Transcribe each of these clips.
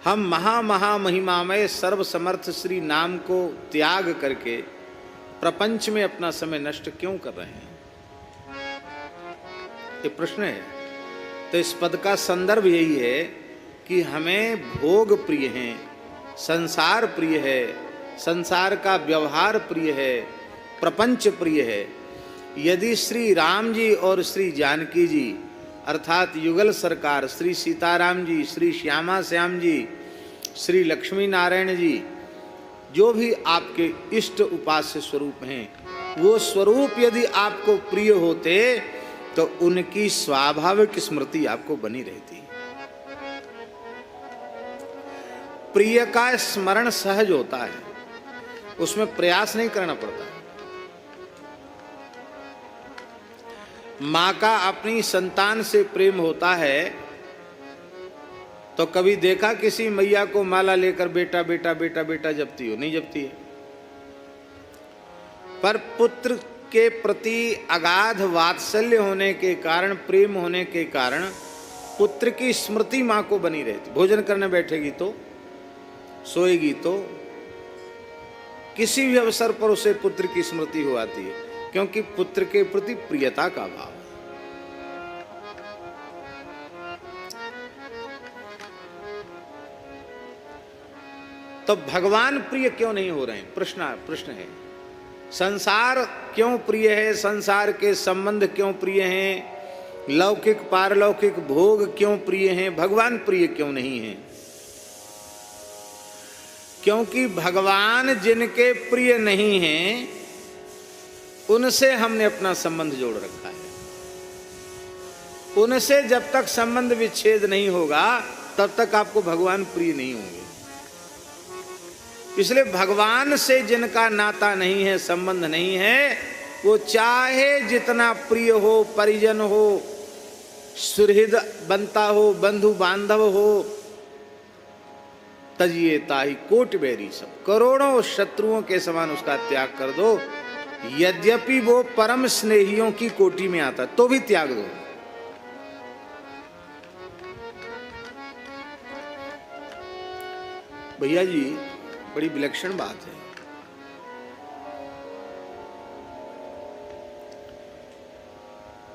हम महा महिमामय सर्व समर्थ श्री नाम को त्याग करके प्रपंच में अपना समय नष्ट क्यों कर रहे हैं? ये प्रश्न है। तो इस पद का संदर्भ यही है कि हमें भोग प्रिय है, संसार प्रिय है, संसार का व्यवहार प्रिय है, प्रपंच प्रिय है। यदि श्री राम जी और श्री जानकी जी अर्थात युगल सरकार, श्री सीताराम जी, श्री श्यामा श्याम जी, श्री लक्ष्मी नारायण जी, जो भी आपके इष्ट उपास्य स्वरूप हैं, वो स्वरूप यदि आपको प्रिय होते तो उनकी स्वाभाविक स्मृति आपको बनी रहती। प्रिय का स्मरण सहज होता है, उसमें प्रयास नहीं करना पड़ता। माँ का अपनी संतान से प्रेम होता है तो कभी देखा किसी मैया को माला लेकर बेटा बेटा बेटा बेटा जपती हो? नहीं जपती है। पर पुत्र के प्रति अगाध वात्सल्य होने के कारण, प्रेम होने के कारण पुत्र की स्मृति माँ को बनी रहती। भोजन करने बैठेगी तो, सोएगी तो, किसी भी अवसर पर उसे पुत्र की स्मृति हो आती है, क्योंकि पुत्र के प्रति प्रियता का भाव है। तो भगवान प्रिय क्यों नहीं हो रहे हैं? प्रश्न है। संसार क्यों प्रिय है? संसार के संबंध क्यों प्रिय हैं? लौकिक पारलौकिक भोग क्यों प्रिय हैं? भगवान प्रिय क्यों नहीं है? क्योंकि भगवान जिनके प्रिय नहीं हैं, उनसे हमने अपना संबंध जोड़ रखा है। उनसे जब तक संबंध विच्छेद नहीं होगा तब तक आपको भगवान प्रिय नहीं होंगे। इसलिए भगवान से जिनका नाता नहीं है, संबंध नहीं है, वो चाहे जितना प्रिय हो, परिजन हो, सुहृद बनता हो, बंधु बांधव हो, तजिए ताही कोट बेरी सब, करोड़ों शत्रुओं के समान उसका त्याग कर दो। यद्यपि वो परम स्नेहियों की कोटि में आता तो भी त्याग दो। भैया जी, बड़ी विलक्षण बात है।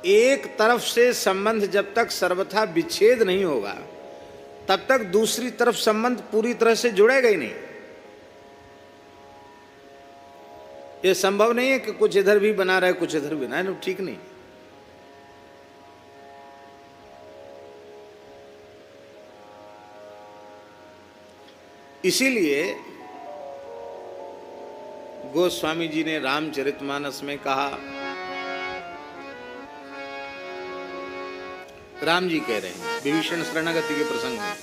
एक तरफ से संबंध जब तक सर्वथा विच्छेद नहीं होगा तब तक दूसरी तरफ संबंध पूरी तरह से जुड़ेगा ही नहीं। यह संभव नहीं है कि कुछ इधर भी बना रहे कुछ इधर भी बना रहे, ठीक नहीं। इसीलिए गोस्वामी जी ने रामचरितमानस में कहा, राम जी कह रहे हैं विभीषण शरणागति के प्रसंग में,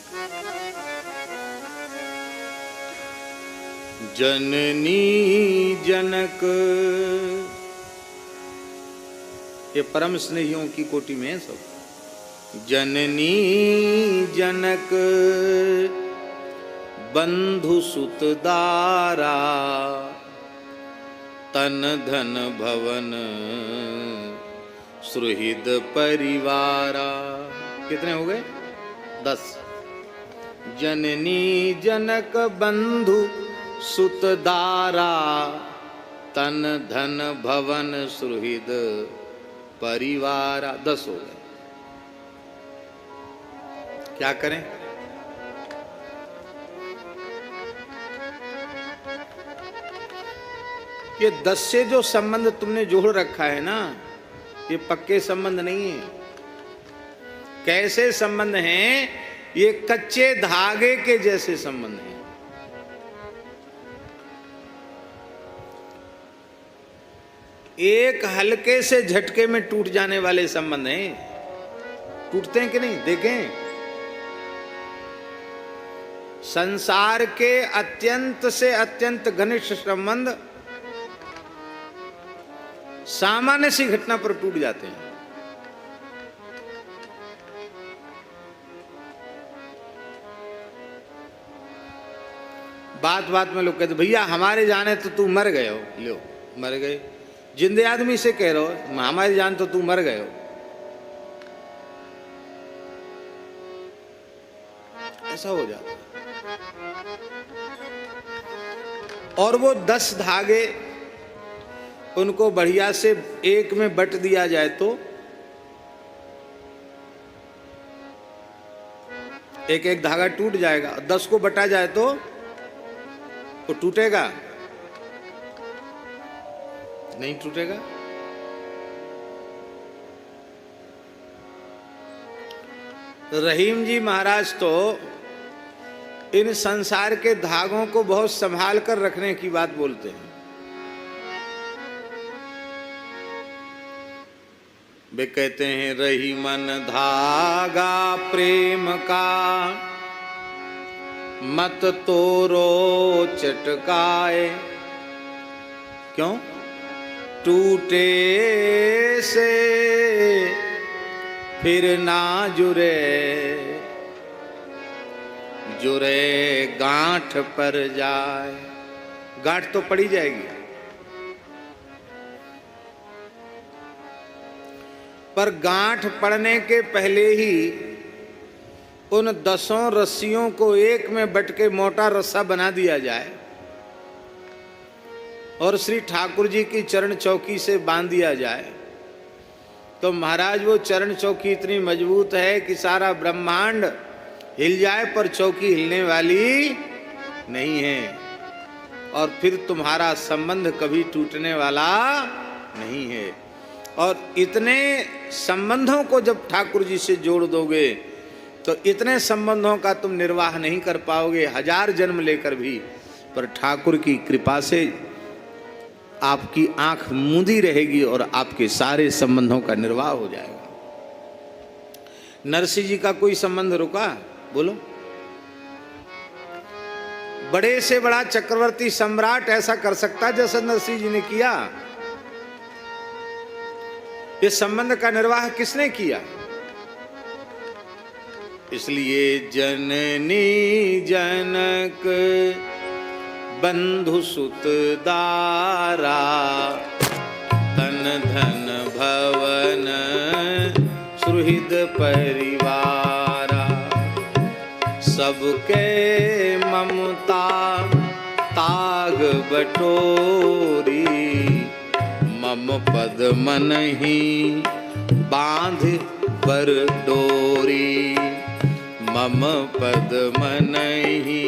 जननी जनक, ये परम स्नेहियों की कोटि में है सब। जननी जनक बंधु सुत दारा, तन धन भवन सुहृद परिवारा। कितने हो गए? 10। जननी जनक बंधु सुत दारा, तन धन भवन सुहृद परिवारा। 10 हो गए। क्या करें? ये 10 से जो संबंध तुमने जोड़ रखा है ना, ये पक्के संबंध नहीं है। कैसे संबंध हैं? ये कच्चे धागे के जैसे संबंध हैं। एक हल्के से झटके में टूट जाने वाले संबंध हैं। टूटते हैं कि नहीं? देखें, संसार के अत्यंत से अत्यंत घनिष्ठ संबंध सामान्य सी घटना पर टूट जाते हैं। बात बात में लोग कहते भैया हमारे जाने तो तू मर गए हो। लो, मर गए। जिंदे आदमी से कह रहे हो हमारी जान तो तू मर गए हो। ऐसा हो जाता है। और वो 10 धागे उनको बढ़िया से एक में बट दिया जाए तो एक एक धागा टूट जाएगा। 10 को बटा जाए तो वो टूटेगा नहीं? टूटेगा। रहीम जी महाराज तो इन संसार के धागों को बहुत संभाल कर रखने की बात बोलते हैं। वे कहते हैं रही मन धागा प्रेम का, मत तोरो चटकाए। क्यों? टूटे से फिर ना जुरे, जुरे गांठ पर जाए। गांठ तो पड़ी जाएगी, पर गांठ पड़ने के पहले ही उन 10 रस्सियों को एक में बट के मोटा रस्सा बना दिया जाए और श्री ठाकुर जी की चरण चौकी से बांध दिया जाए, तो महाराज वो चरण चौकी इतनी मजबूत है कि सारा ब्रह्मांड हिल जाए पर चौकी हिलने वाली नहीं है, और फिर तुम्हारा संबंध कभी टूटने वाला नहीं है। और इतने संबंधों को जब ठाकुर जी से जोड़ दोगे तो इतने संबंधों का तुम निर्वाह नहीं कर पाओगे 1000 जन्म लेकर भी, पर ठाकुर की कृपा से आपकी आंख मूंदी रहेगी और आपके सारे संबंधों का निर्वाह हो जाएगा। नरसिंह जी का कोई संबंध रुका? बोलो। बड़े से बड़ा चक्रवर्ती सम्राट ऐसा कर सकता जैसा नरसिंह जी ने किया? इस संबंध का निर्वाह किसने किया? इसलिए जननी जनक बंधु सुत दारा, तन धन भवन सुहृद परिवारा। सबके ममता ताग बटोरी, मम पद मन ही बांध बर डोरी। मम पद मन ही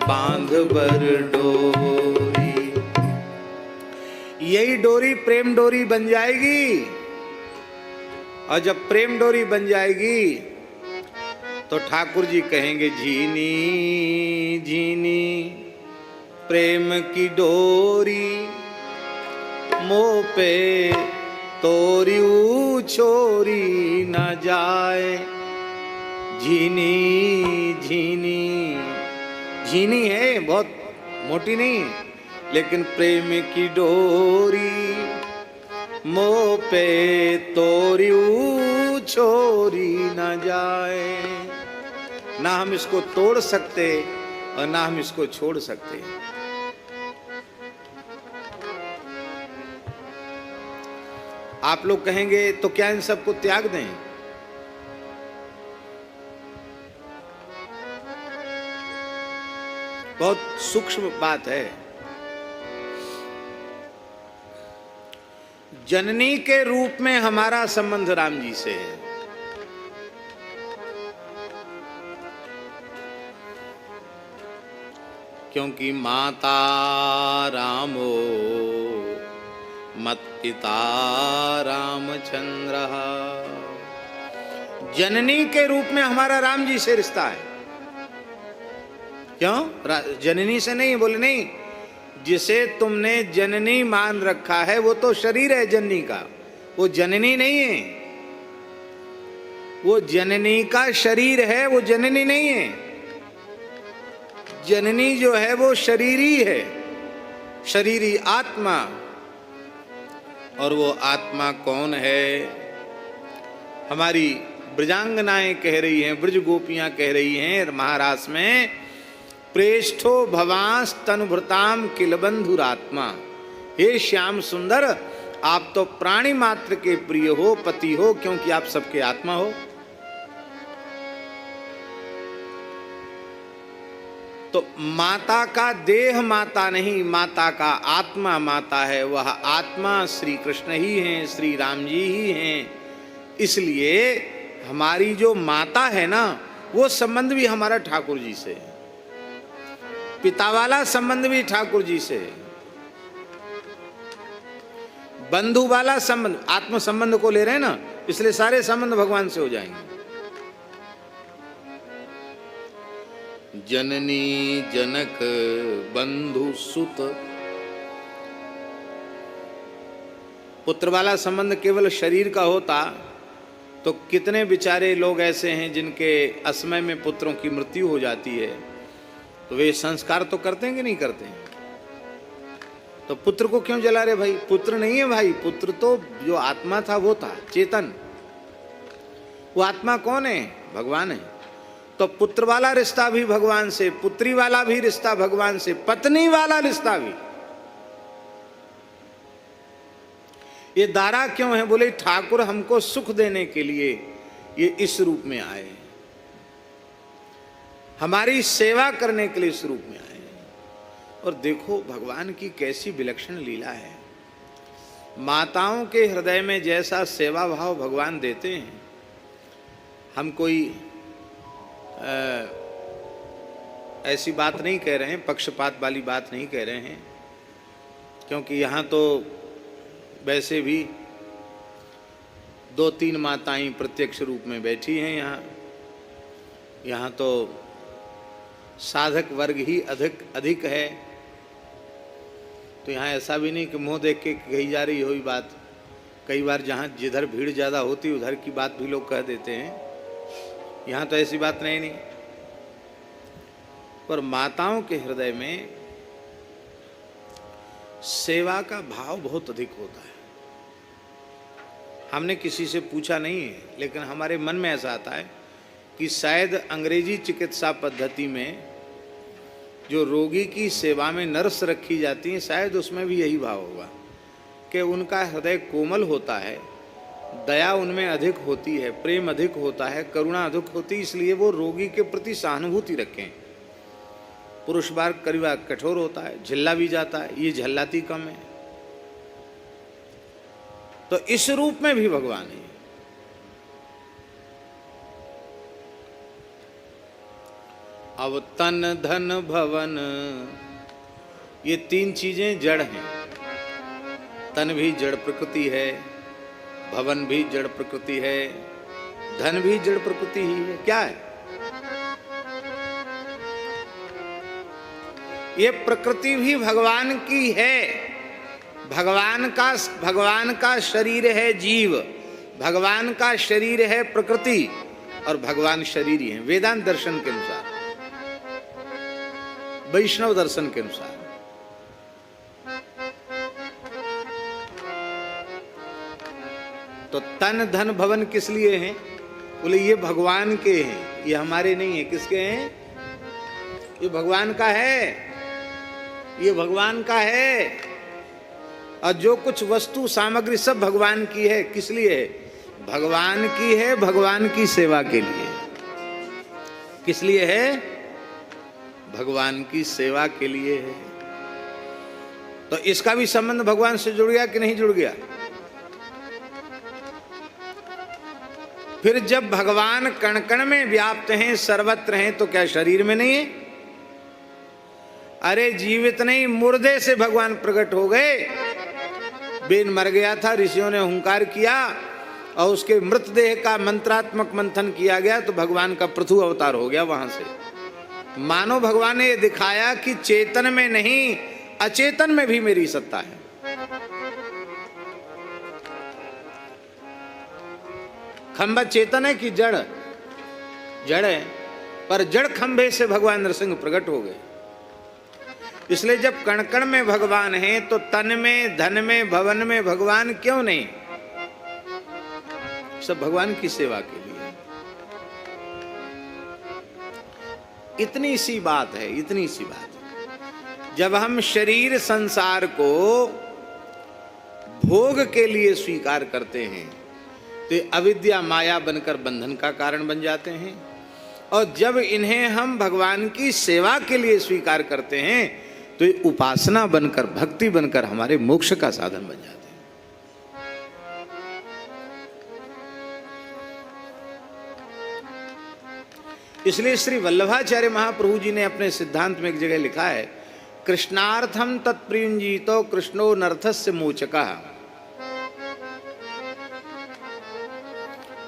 बांध बर डोरी। यही डोरी प्रेम डोरी बन जाएगी, और जब प्रेम डोरी बन जाएगी तो ठाकुर जी कहेंगे झीनी झीनी प्रेम की डोरी, मोह पे तोरी छोरी न जाए। झीनी झीनी, झीनी है, बहुत मोटी नहीं, लेकिन प्रेम की डोरी मोह पे तोरी छोरी न जाए। ना हम इसको तोड़ सकते और ना हम इसको छोड़ सकते। आप लोग कहेंगे तो क्या इन सबको त्याग दें? बहुत सूक्ष्म बात है। जननी के रूप में हमारा संबंध राम जी से है। क्योंकि माता रामो मत पिता रामचंद्र। जननी के रूप में हमारा राम जी से रिश्ता है। क्यों? जननी से नहीं, बोले नहीं, जिसे तुमने जननी मान रखा है वो तो शरीर है जननी का, वो जननी नहीं है। वो जननी का शरीर है, वो जननी नहीं है। जननी जो है वो शरीरी है, शरीरी आत्मा। और वो आत्मा कौन है? हमारी ब्रजांगनाएं कह रही हैं, ब्रज गोपियां कह रही हैं महारास में, प्रेष्ठो भवांस तनुभृताम किल बंधुरात्मा। हे श्याम सुंदर, आप तो प्राणी मात्र के प्रिय हो, पति हो, क्योंकि आप सबके आत्मा हो। तो माता का देह माता नहीं, माता का आत्मा माता है। वह आत्मा श्री कृष्ण ही हैं, श्री राम जी ही हैं। इसलिए हमारी जो माता है ना, वो संबंध भी हमारा ठाकुर जी से है, पिता वाला संबंध भी ठाकुर जी से है, बंधु वाला संबंध, आत्म संबंध को ले रहे हैं ना, इसलिए सारे संबंध भगवान से हो जाएंगे। जननी जनक बंधु सुत, पुत्र वाला संबंध केवल शरीर का होता तो कितने बेचारे लोग ऐसे हैं जिनके असमय में पुत्रों की मृत्यु हो जाती है, तो वे संस्कार तो करते हैं कि नहीं करते हैं? तो पुत्र को क्यों जला रहे भाई? पुत्र नहीं है भाई, पुत्र तो जो आत्मा था वो था, चेतन। वो आत्मा कौन है? भगवान है। तो पुत्र वाला रिश्ता भी भगवान से, पुत्री वाला भी रिश्ता भगवान से, पत्नी वाला रिश्ता भी। ये दारा क्यों है? बोले ठाकुर हमको सुख देने के लिए ये इस रूप में आए, हमारी सेवा करने के लिए इस रूप में आए। और देखो भगवान की कैसी विलक्षण लीला है। माताओं के हृदय में जैसा सेवा भाव भगवान देते हैं, हम कोई ऐसी बात नहीं कह रहे हैं, पक्षपात वाली बात नहीं कह रहे हैं, क्योंकि यहाँ तो वैसे भी 2-3 माताएं प्रत्यक्ष रूप में बैठी हैं। यहाँ तो साधक वर्ग ही अधिक है। तो यहाँ ऐसा भी नहीं कि मुंह देख के कही जा रही हो बात। कई बार जहाँ जिधर भीड़ ज़्यादा होती उधर की बात भी लोग कह देते हैं। यहाँ तो ऐसी बात नहीं। पर माताओं के हृदय में सेवा का भाव बहुत अधिक होता है। हमने किसी से पूछा नहीं है, लेकिन हमारे मन में ऐसा आता है कि शायद अंग्रेजी चिकित्सा पद्धति में जो रोगी की सेवा में नर्स रखी जाती हैं, शायद उसमें भी यही भाव होगा कि उनका हृदय कोमल होता है, दया उनमें अधिक होती है, प्रेम अधिक होता है, करुणा अधिक होती है, इसलिए वो रोगी के प्रति सहानुभूति रखें। पुरुष बार करीब कठोर होता है, झल्ला भी जाता है, ये झल्लाती कम है। तो इस रूप में भी भगवान है। अब तन धन भवन, ये 3 चीजें जड़ हैं। तन भी जड़ प्रकृति है, भवन भी जड़ प्रकृति है, धन भी जड़ प्रकृति ही है। क्या है ये? प्रकृति भी भगवान की है। भगवान का शरीर है जीव, भगवान का शरीर है प्रकृति, और भगवान शरीर ही है वेदांत दर्शन के अनुसार, वैष्णव दर्शन के अनुसार। तो तन धन भवन किस लिए हैं? बोले ये भगवान के हैं, ये हमारे नहीं है। किसके हैं? ये भगवान का है, ये भगवान का है। और जो कुछ वस्तु सामग्री सब भगवान की है। किस लिए है? भगवान की है, भगवान की सेवा के लिए। किस लिए है? भगवान की सेवा के लिए है। तो इसका भी संबंध भगवान से जुड़ गया कि नहीं जुड़ गया? फिर जब भगवान कण कण में व्याप्त हैं, सर्वत्र हैं, तो क्या शरीर में नहीं है? अरे जीवित नहीं, मुर्दे से भगवान प्रकट हो गए। बेन मर गया था, ऋषियों ने हुंकार किया और उसके मृतदेह का मंत्रात्मक मंथन किया गया, तो भगवान का पृथु अवतार हो गया वहां से। मानो भगवान ने दिखाया कि चेतन में नहीं, अचेतन में भी मेरी सत्ता है। खंभा चेतन है कि जड़? जड़ है, पर जड़ खंभे से भगवान नरसिंह प्रकट हो गए। इसलिए जब कण कण में भगवान है, तो तन में, धन में, भवन में भगवान क्यों नहीं? सब भगवान की सेवा के लिए। इतनी सी बात है, इतनी सी बात है। जब हम शरीर संसार को भोग के लिए स्वीकार करते हैं, तो अविद्या माया बनकर बंधन का कारण बन जाते हैं। और जब इन्हें हम भगवान की सेवा के लिए स्वीकार करते हैं तो ये उपासना बनकर, भक्ति बनकर हमारे मोक्ष का साधन बन जाते हैं। इसलिए श्री वल्लभाचार्य महाप्रभु जी ने अपने सिद्धांत में एक जगह लिखा है, कृष्णार्थम तत्प्रियुंजीतो कृष्णो नर्थस्य मोचकः।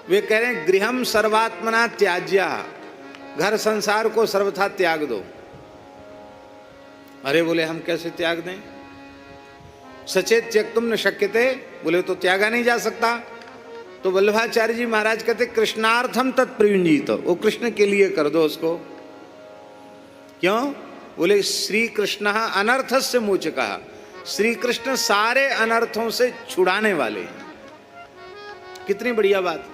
वे कह रहे हैं गृहम सर्वात्मना त्याज्या, घर संसार को सर्वथा त्याग दो। अरे बोले हम कैसे त्याग दें? सचेत त्यक्तुम न शक्यते, बोले तो त्यागा नहीं जा सकता। तो वल्लभाचार्य जी महाराज कहते कृष्णार्थम तत्प्रियुंजीतो, वो कृष्ण के लिए कर दो उसको। क्यों? बोले श्री कृष्ण अनर्थस्य मोचकः, श्री कृष्ण सारे अनर्थों से छुड़ाने वाले हैं। कितनी बढ़िया बात।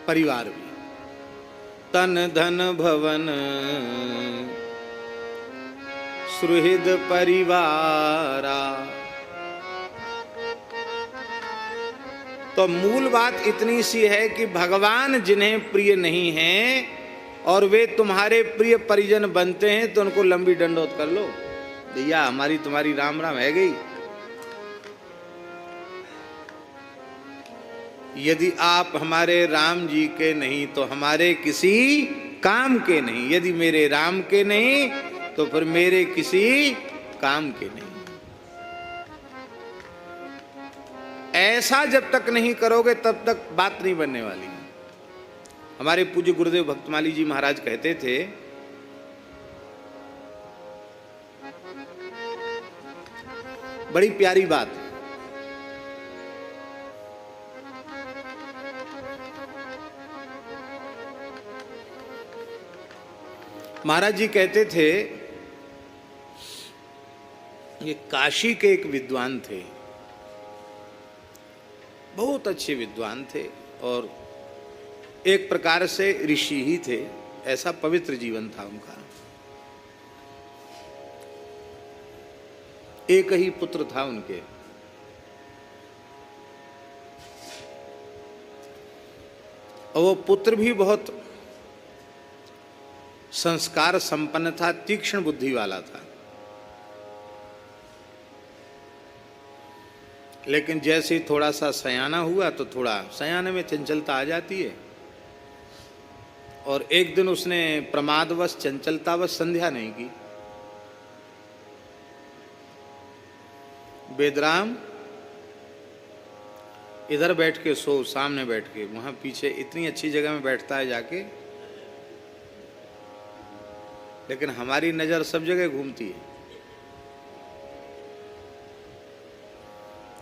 परिवार भी, तन धन भवन सुहृद परिवारा। तो मूल बात इतनी सी है कि भगवान जिन्हें प्रिय नहीं हैं और वे तुम्हारे प्रिय परिजन बनते हैं तो उनको लंबी डंडोत कर लो, भैया हमारी तुम्हारी राम राम है गई। यदि आप हमारे राम जी के नहीं तो हमारे किसी काम के नहीं, यदि मेरे राम के नहीं तो फिर मेरे किसी काम के नहीं। ऐसा जब तक नहीं करोगे तब तक बात नहीं बनने वाली। हमारे पूज्य गुरुदेव भक्तमाली जी महाराज कहते थे, बड़ी प्यारी बात। महाराज जी कहते थे, ये काशी के एक विद्वान थे, बहुत अच्छे विद्वान थे और एक प्रकार से ऋषि ही थे, ऐसा पवित्र जीवन था उनका। एक ही पुत्र था उनके। और वो पुत्र भी बहुत संस्कार संपन्न था, तीक्ष्ण बुद्धि वाला था। लेकिन जैसे ही थोड़ा सा सयाना हुआ तो थोड़ा सयाने में चंचलता आ जाती है। और एक दिन उसने प्रमादवश, चंचलतावश संध्या नहीं की। बेदराम इधर बैठ के सो, सामने बैठ के, वहां पीछे इतनी अच्छी जगह में बैठता है जाके, लेकिन हमारी नजर सब जगह घूमती है।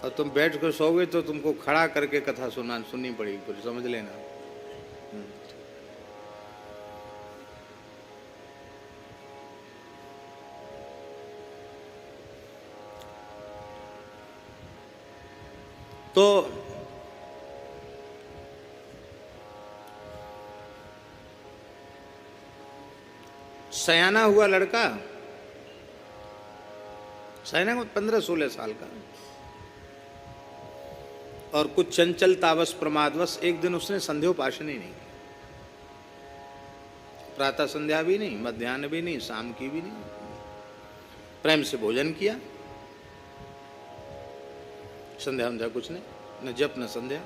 और तुम बैठ कर सोओगे तो तुमको खड़ा करके कथा सुननी पड़ेगी, कुछ समझ लेना। तो सयाना हुआ लड़का, सयाना को 15-16 साल का, और कुछ चंचलतावश, प्रमादवश एक दिन उसने संध्योपासन ही नहीं, प्रातः संध्या भी नहीं, मध्याह्न भी नहीं, शाम की भी नहीं, प्रेम से भोजन किया, संध्या संध्या कुछ नहीं, न जप न संध्या।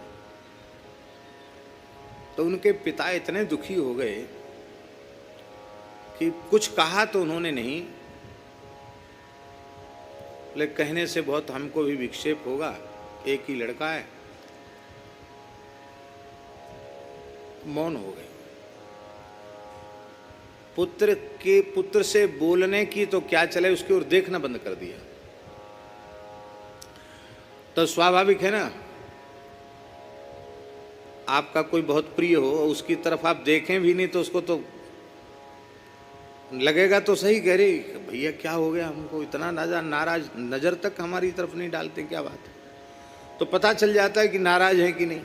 तो उनके पिता इतने दुखी हो गए कि कुछ कहा तो उन्होंने नहीं, लेकिन कहने से बहुत हमको भी विक्षेप होगा, एक ही लड़का है, मौन हो गए। पुत्र से बोलने की तो क्या चले, उसकी ओर देखना बंद कर दिया। तो स्वाभाविक है ना, आपका कोई बहुत प्रिय हो, उसकी तरफ आप देखें भी नहीं तो उसको तो लगेगा तो सही, कह रही भैया क्या हो गया, हमको इतना नाराज, नजर तक हमारी तरफ नहीं डालते, क्या बात है। तो पता चल जाता है कि नाराज है कि नहीं।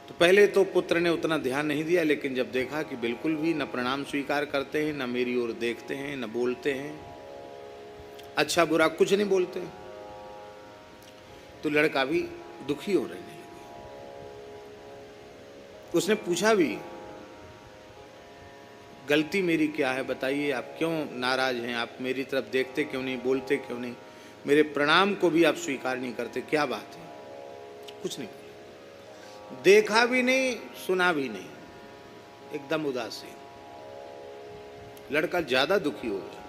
तो पहले तो पुत्र ने उतना ध्यान नहीं दिया, लेकिन जब देखा कि बिल्कुल भी न प्रणाम स्वीकार करते हैं, न मेरी ओर देखते हैं, न बोलते हैं, अच्छा बुरा कुछ नहीं बोलते, तो लड़का भी दुखी हो रहने लगा। उसने पूछा भी, गलती मेरी क्या है बताइए, आप क्यों नाराज हैं, आप मेरी तरफ देखते क्यों नहीं, बोलते क्यों नहीं, मेरे प्रणाम को भी आप स्वीकार नहीं करते, क्या बात है? कुछ नहीं, देखा भी नहीं, सुना भी नहीं, एकदम उदासीन। लड़का ज्यादा दुखी हो गया।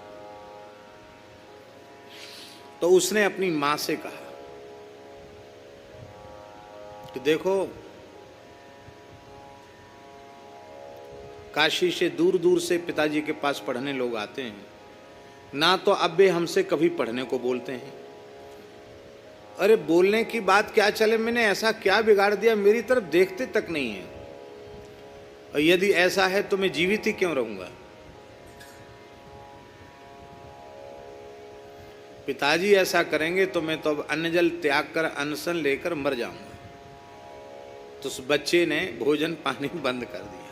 तो उसने अपनी मां से कहा कि देखो, काशी से दूर दूर से पिताजी के पास पढ़ने लोग आते हैं, ना तो अब वे हमसे कभी पढ़ने को बोलते हैं। अरे बोलने की बात क्या चले, मैंने ऐसा क्या बिगाड़ दिया, मेरी तरफ देखते तक नहीं है, और यदि ऐसा है तो मैं जीवित ही क्यों रहूंगा। पिताजी ऐसा करेंगे तो मैं तो अब अन्न जल त्याग कर अनशन लेकर मर जाऊंगा। तो उस बच्चे ने भोजन पानी बंद कर दिया,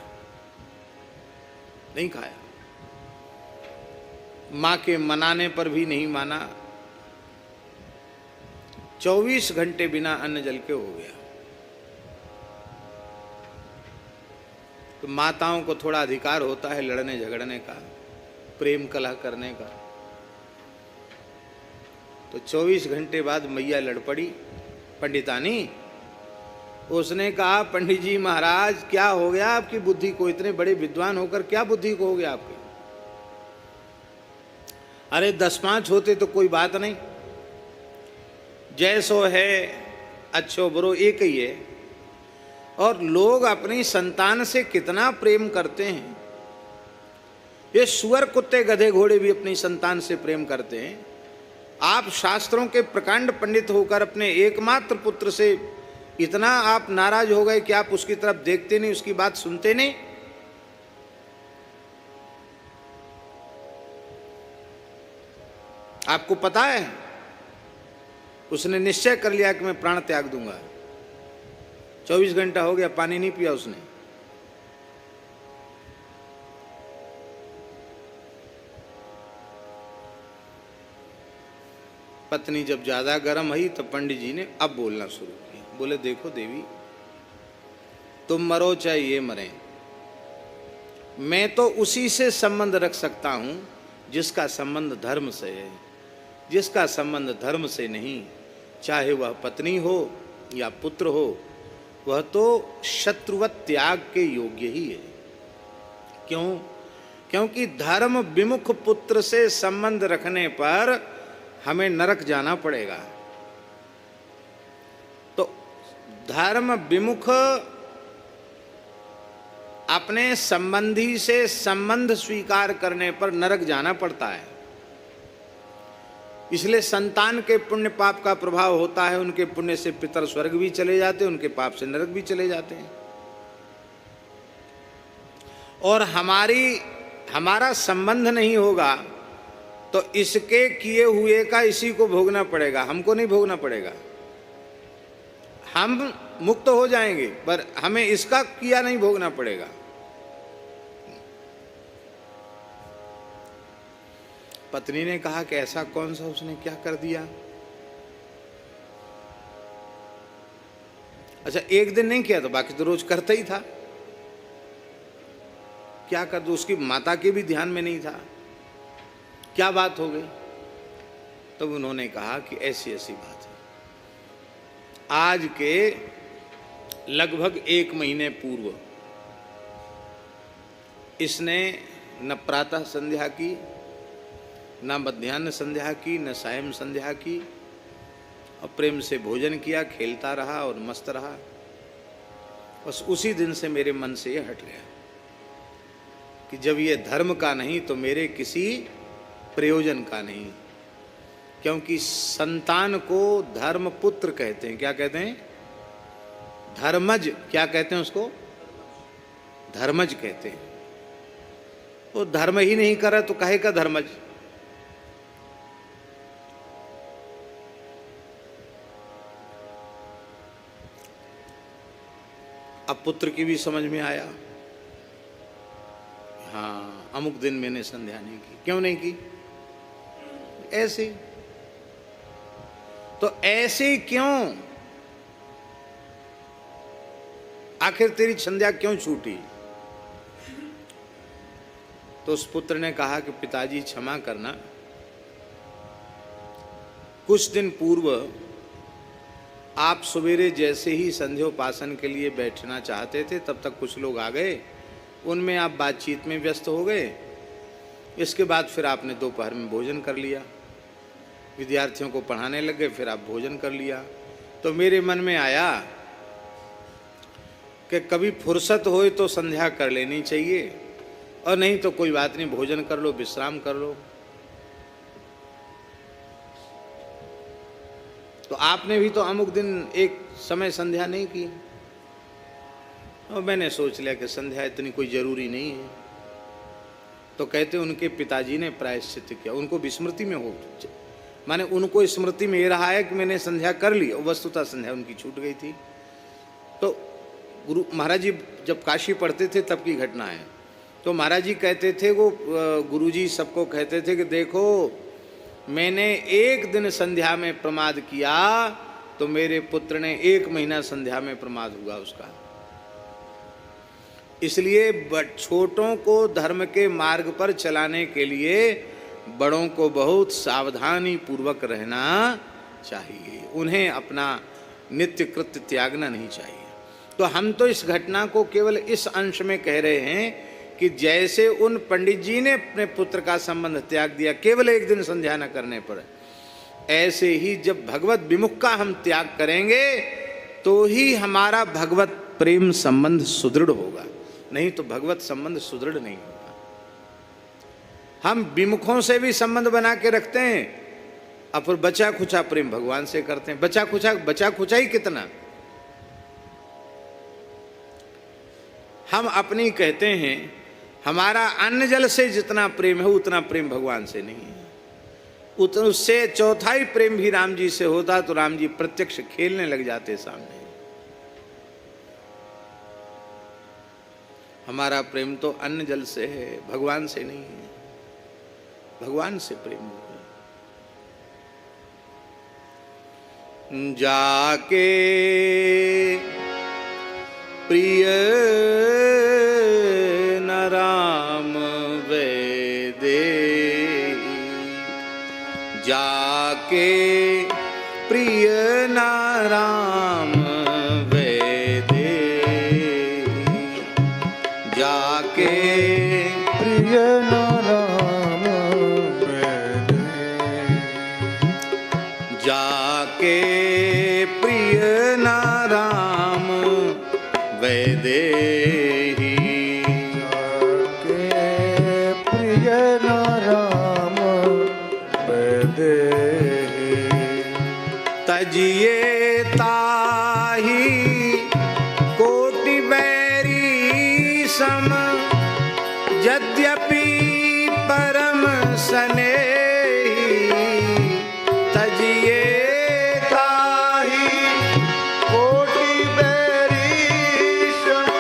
नहीं खाया। मां के मनाने पर भी नहीं माना। 24 घंटे बिना अन्न जल के हो गया। तो माताओं को थोड़ा अधिकार होता है लड़ने झगड़ने का, प्रेम कलह करने का। तो 24 घंटे बाद मैया लड़ पड़ी पंडितानी। उसने कहा, पंडित जी महाराज क्या हो गया आपकी बुद्धि को, इतने बड़े विद्वान होकर क्या बुद्धि को हो गया आपकी? अरे 10-5 होते तो कोई बात नहीं, जैसो है अच्छो बुरो एक ही है। और लोग अपनी संतान से कितना प्रेम करते हैं। ये सुअर कुत्ते गधे घोड़े भी अपनी संतान से प्रेम करते हैं। आप शास्त्रों के प्रकांड पंडित होकर अपने एकमात्र पुत्र से इतना आप नाराज हो गए कि आप उसकी तरफ देखते नहीं, उसकी बात सुनते नहीं। आपको पता है उसने निश्चय कर लिया कि मैं प्राण त्याग दूंगा। 24 घंटा हो गया, पानी नहीं पिया उसने। पत्नी जब ज्यादा गर्म हुई तो पंडित जी ने अब बोलना शुरू किया। बोले, देखो देवी, तुम मरो चाहे ये मरे, मैं तो उसी से संबंध रख सकता हूं जिसका संबंध धर्म से है। जिसका संबंध धर्म से नहीं, चाहे वह पत्नी हो या पुत्र हो, वह तो शत्रुवत त्याग के योग्य ही है। क्यों? क्योंकि धर्म विमुख पुत्र से संबंध रखने पर हमें नरक जाना पड़ेगा। तो धर्म विमुख अपने संबंधी से संबंध स्वीकार करने पर नरक जाना पड़ता है। इसलिए संतान के पुण्य पाप का प्रभाव होता है। उनके पुण्य से पितर स्वर्ग भी चले जाते हैं, उनके पाप से नरक भी चले जाते हैं। और हमारा संबंध नहीं होगा तो इसके किए हुए का इसी को भोगना पड़ेगा, हमको नहीं भोगना पड़ेगा। हम मुक्त हो जाएंगे पर हमें इसका किया नहीं भोगना पड़ेगा। पत्नी ने कहा कि ऐसा कौन सा उसने क्या कर दिया? अच्छा, एक दिन नहीं किया तो बाकी तो रोज करता ही था। क्या कर दो, उसकी माता के भी ध्यान में नहीं था। क्या बात हो गई? तो उन्होंने कहा कि ऐसी ऐसी बात है। आज के लगभग 1 महीने पूर्व इसने न प्रातः संध्या की, न मध्याह्न संध्या की, न सायं संध्या की, और प्रेम से भोजन किया, खेलता रहा और मस्त रहा। बस उसी दिन से मेरे मन से ये हट गया कि जब ये धर्म का नहीं तो मेरे किसी प्रयोजन का नहीं। क्योंकि संतान को धर्म पुत्र कहते हैं। क्या कहते हैं? धर्मज। क्या कहते हैं उसको? धर्मज कहते हैं। वो धर्म ही नहीं करा तो काहे का धर्मज? अब पुत्र की भी समझ में आया, हाँ अमुक दिन मैंने संध्या नहीं की। क्यों नहीं की? ऐसे। तो ऐसे क्यों? आखिर तेरी संध्या क्यों छूटी? तो उस पुत्र ने कहा कि पिताजी क्षमा करना, कुछ दिन पूर्व आप सवेरे जैसे ही संध्योपासन के लिए बैठना चाहते थे, तब तक कुछ लोग आ गए, उनमें आप बातचीत में व्यस्त हो गए। इसके बाद फिर आपने दोपहर में भोजन कर लिया, विद्यार्थियों को पढ़ाने लगे, फिर आप भोजन कर लिया। तो मेरे मन में आया कि कभी फुर्सत होए तो संध्या कर लेनी चाहिए, और नहीं तो कोई बात नहीं, भोजन कर लो, विश्राम कर लो। तो आपने भी तो अमुक दिन एक समय संध्या नहीं की, और मैंने सोच लिया कि संध्या इतनी कोई जरूरी नहीं है। तो कहते उनके पिताजी ने प्रायश्चित किया, उनको विस्मृति में हो, माने उनको स्मृति में ये रहा है कि मैंने संध्या कर ली, और वस्तुतः संध्या उनकी छूट गई थी। तो गुरु महाराज जी जब काशी पढ़ते थे तब की घटना है। तो महाराज जी कहते थे, वो गुरुजी सबको कहते थे कि देखो, मैंने एक दिन संध्या में प्रमाद किया तो मेरे पुत्र ने 1 महीना संध्या में प्रमाद हुआ उसका। इसलिए छोटों को धर्म के मार्ग पर चलाने के लिए बड़ों को बहुत सावधानी पूर्वक रहना चाहिए, उन्हें अपना नित्य कृत्य त्यागना नहीं चाहिए। तो हम तो इस घटना को केवल इस अंश में कह रहे हैं कि जैसे उन पंडित जी ने अपने पुत्र का संबंध त्याग दिया केवल एक दिन संध्या न करने पर, ऐसे ही जब भगवत विमुख का हम त्याग करेंगे तो ही हमारा भगवत प्रेम संबंध सुदृढ़ होगा, नहीं तो भगवत संबंध सुदृढ़ नहीं होगा। हम विमुखों से भी संबंध बना के रखते हैं, और फिर बचा खुचा प्रेम भगवान से करते हैं। बचा खुचा ही कितना। हम अपनी कहते हैं हमारा अन्न जल से जितना प्रेम है उतना प्रेम भगवान से नहीं है। उससे चौथाई प्रेम भी राम जी से होता तो राम जी प्रत्यक्ष खेलने लग जाते सामने। हमारा प्रेम तो अन्न जल से है, भगवान से नहीं है। भगवान से प्रेम हो। जाके प्रिय न राम वेदे, जाके प्रिय न राम वेदे, जाके प्रिय न राम वेदे, जाके प्रिय न राम वेदे, जाके प्रिय न राम वेदे, तजिए ताही कोटि बैरी सम, यद्यपि परम स्नेही, तजिए ताहि कोटि बैरी सम,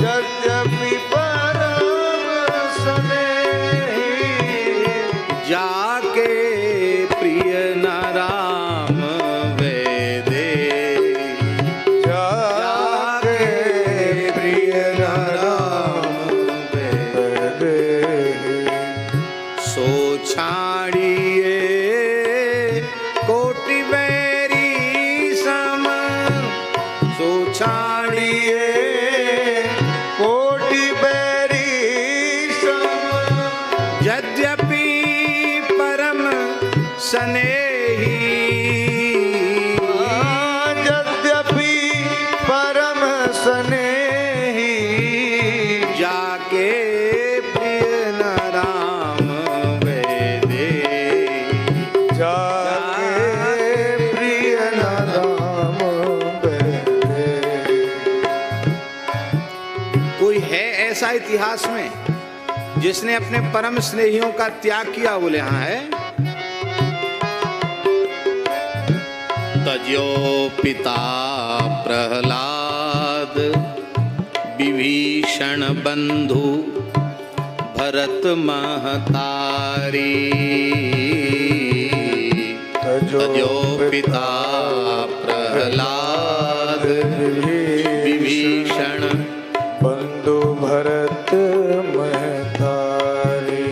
यद्यपि परम स्नेही, जाके प्रिय न राम वेदे, जाके प्रिय न राम वेदे, सो छाड़िए कोटि बैरी सम, सो छाड़िए कोटि बैरी सम, यद्यपि परम स्नेही, यद्यपि परम स्नेही, जाके प्रिय न राम वेदे, जाके प्रिय न राम वेदे। कोई है ऐसा इतिहास में जिसने अपने परम स्नेहियों का त्याग किया? बोले हाँ है। तज्यो पिता प्रहलाद, विभीषण बंधु भरत महतारी, तजो पिता प्रहलाद विभीषण बंधु भरत महतारे।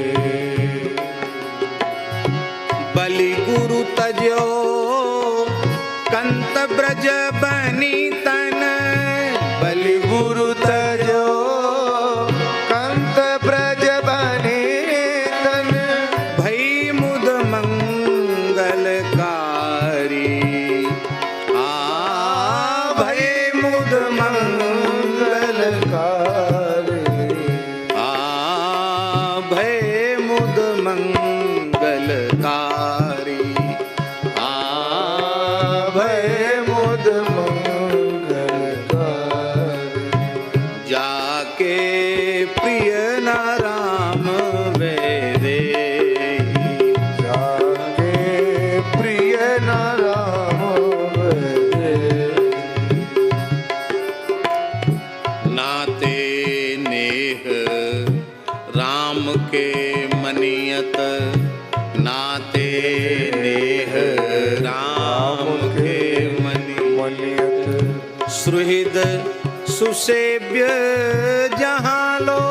बलि गुरु तजो कंत ब्रज बनी तन। बलि गुरु तजो कंत ब्रज बने तन। भई मुद मंगलकारी। भय मुद मंगलकारी। भय मुद मंगलकारी। भय मुद मंगलकारी। जाके प्रिय न राम वेदे। जाके प्रिय न राम वेदे। नाते नेह राम के मनियत। नाते नेह राम के मनियत। सुहृद सुसेव्य जहाँ लो।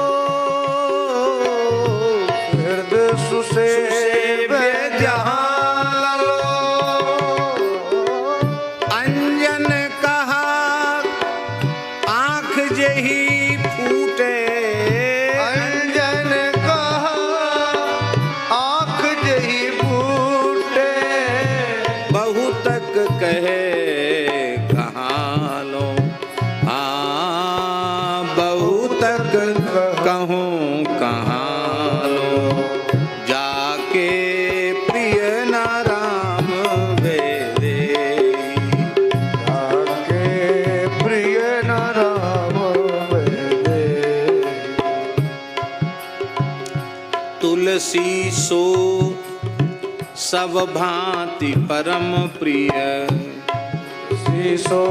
हृदय सुसेव्य जहाँ लो। अंजन कहा आँख जही फूटे। अंजन कहा आँख जही फूटे। बहुतक कहे कहाँ लो। बहुतक कहूँ कहाँ लो। जाके प्रिय न राम वेदे। जाके प्रिय न राम वेदे। तुलसी सो सब भांति परम प्रिय। शीशो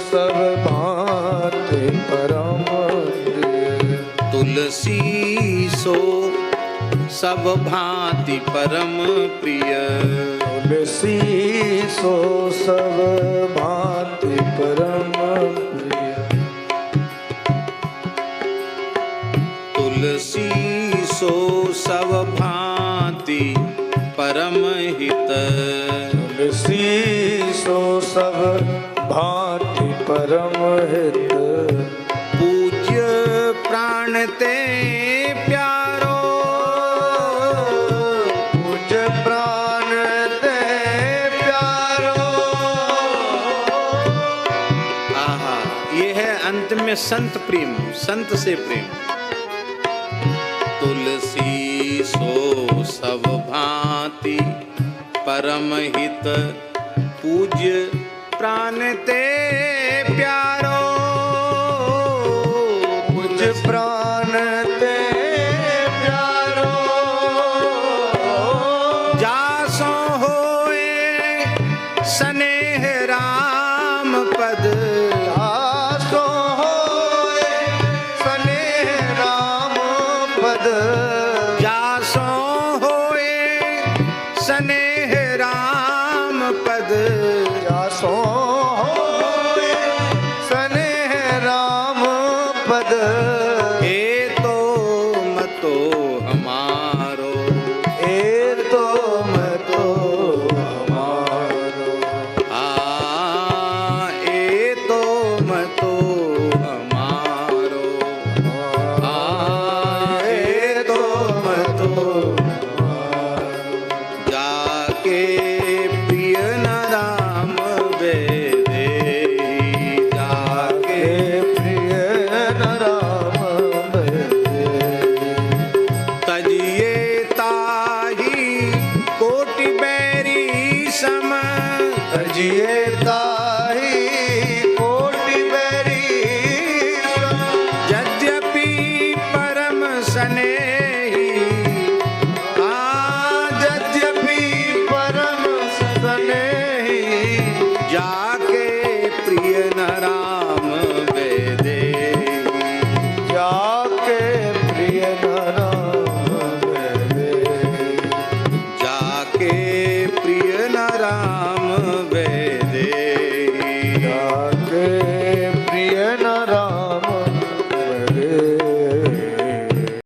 सब भांति परम प्रिय। तुलसी सो सब भांति परम प्रिय। तुलसी सो सब भांति परम प्रिय। तुलसी सो सब भांति परम हित। तुलसी सो सब भांति परम हित। पूज्य प्राण ते प्यारो। पूज्य प्राण ते प्यारो। आहा, ये है अंत में संत प्रेम, संत से प्रेम। तुलसी सो सब भांति परम हित। पूज्य प्राण ते प्यारो। पूज्य प्राण ते प्यारो। जासो होए स्नेह राम पद। आसो होए स्नेह राम पद। जासो होए स्नेह राम पद। जासो होए स्नेह राम पद।